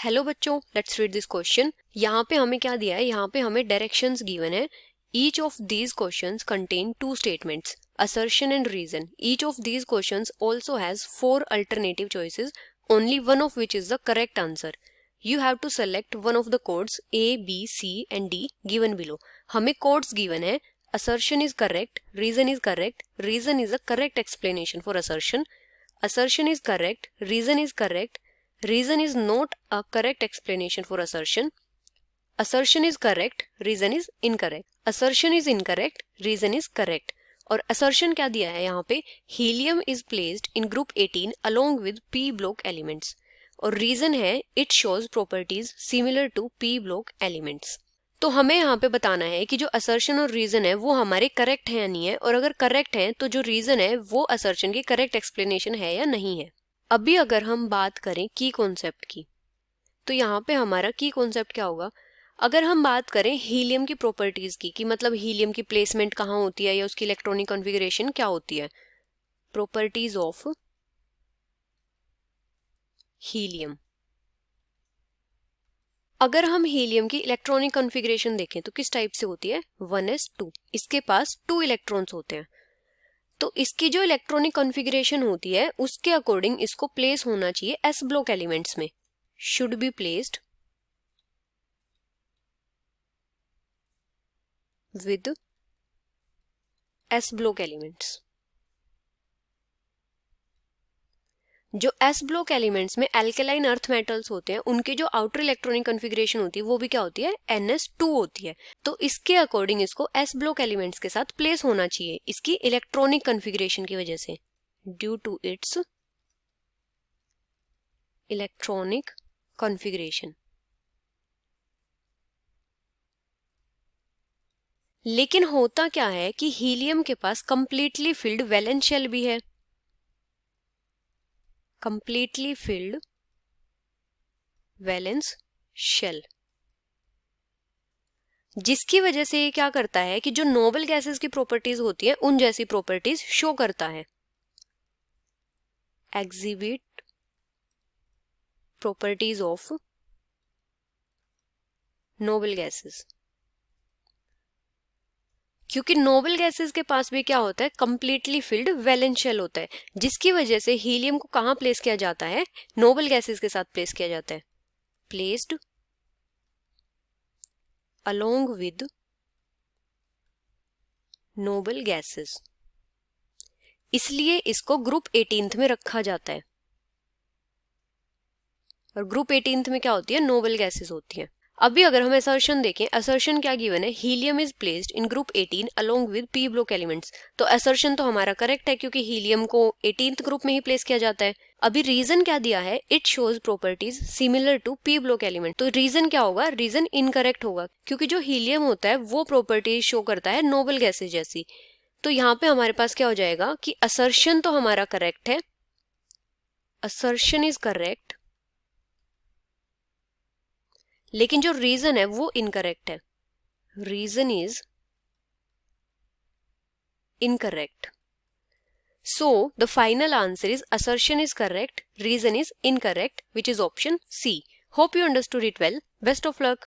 Hello बच्चों, let's read this question. यहाँ पे हमें क्या दिया है, यहाँ पे हमें डायरेक्शंस गिवन है। Each of these questions contain two statements, assertion and reason. Each of these questions also has four alternative choices, only one of which is the correct answer. You have to select one of the codes A, B, C and D given below. हमें codes given है, assertion is correct, reason is correct, reason is a correct explanation for assertion, assertion is correct, reason is correct, reason is not a correct explanation for assertion, assertion is correct, reason is incorrect, assertion is incorrect, reason is correct. और assertion क्या दिया है यहाँ पे, helium is placed in group 18 along with p block elements. और reason है it shows properties similar to p block elements. तो हमें यहाँ पे बताना है कि जो assertion और reason है वो हमारे correct है या नहीं है, और अगर correct है तो जो reason है वो assertion की correct explanation है या नहीं है। अभी अगर हम बात करें की कॉन्सेप्ट की, तो यहाँ पे हमारा की कॉन्सेप्ट क्या होगा। अगर हम बात करें हीलियम की प्रॉपर्टीज की, कि मतलब हीलियम की प्लेसमेंट कहाँ होती है या उसकी इलेक्ट्रॉनिक कॉन्फ़िगरेशन क्या होती है, प्रॉपर्टीज ऑफ हीलियम। अगर हम हीलियम की इलेक्ट्रॉनिक कॉन्फ़िगरेशन देखें तो किस टाइप से होती है, 1s2। इसके पास 2 इलेक्ट्रॉन्स होते हैं। तो इसकी जो इलेक्ट्रॉनिक कॉन्फ़िगरेशन होती है उसके अकॉर्डिंग इसको प्लेस होना चाहिए s ब्लॉक एलिमेंट्स में, should be placed with s block elements. जो s ब्लॉक एलिमेंट्स में एल्केलाइन अर्थ मेटल्स होते हैं उनकी जो आउटर इलेक्ट्रॉनिक कॉन्फ़िगरेशन होती है वो भी क्या होती है, ns2 होती है। तो इसके अकॉर्डिंग इसको s ब्लॉक एलिमेंट्स के साथ प्लेस होना चाहिए इसकी इलेक्ट्रॉनिक कॉन्फ़िगरेशन की वजह से, due to its electronic configuration. लेकिन होता क्या है कि हीलियम के पास कंप्लीटली फिल्ड वैलेंस शेल भी है, कंप्लीटली फिल्ड वैलेंस शेल, जिसकी वजह से ये क्या करता है कि जो नोबल गैसेस की प्रॉपर्टीज होती है उन जैसी प्रॉपर्टीज शो करता है, exhibit properties of noble gases. क्योंकि नोबल गैसेस के पास भी क्या होता है, कंप्लीटली फिल्ड वैलेंस शेल होता है, जिसकी वजह से हीलियम को कहां प्लेस किया जाता है, नोबल गैसेस के साथ प्लेस किया जाता है, placed along with noble gases. इसलिए इसको ग्रुप 18th में रखा जाता है, और ग्रुप 18th में क्या होती है, नोबल गैसेस होती है। अभी अगर हम असर्शन देखें, असर्शन क्या गिवन है, helium is placed in group 18 along with P block elements. तो असर्शन तो हमारा करेक्ट है क्योंकि हीलियम को 18th ग्रुप में ही प्लेस किया जाता है। अभी रीजन क्या दिया है, it shows properties similar to p block element. तो रीजन क्या होगा, रीजन इनकरेक्ट होगा क्योंकि जो हीलियम होता है वो प्रॉपर्टीज शो करता है नोबल गैसेज जैसी। तो यहाँ पे हमारे पास क्या हो जाएगा कि असर्शन तो हमारा करेक्ट है, असर्शन इज करेक्ट, लेकिन जो रीजन है वो इनकरेक्ट है, reason is incorrect. So the final answer is assertion is correct, reason is incorrect, which is option C. Hope you understood it well. Best of luck.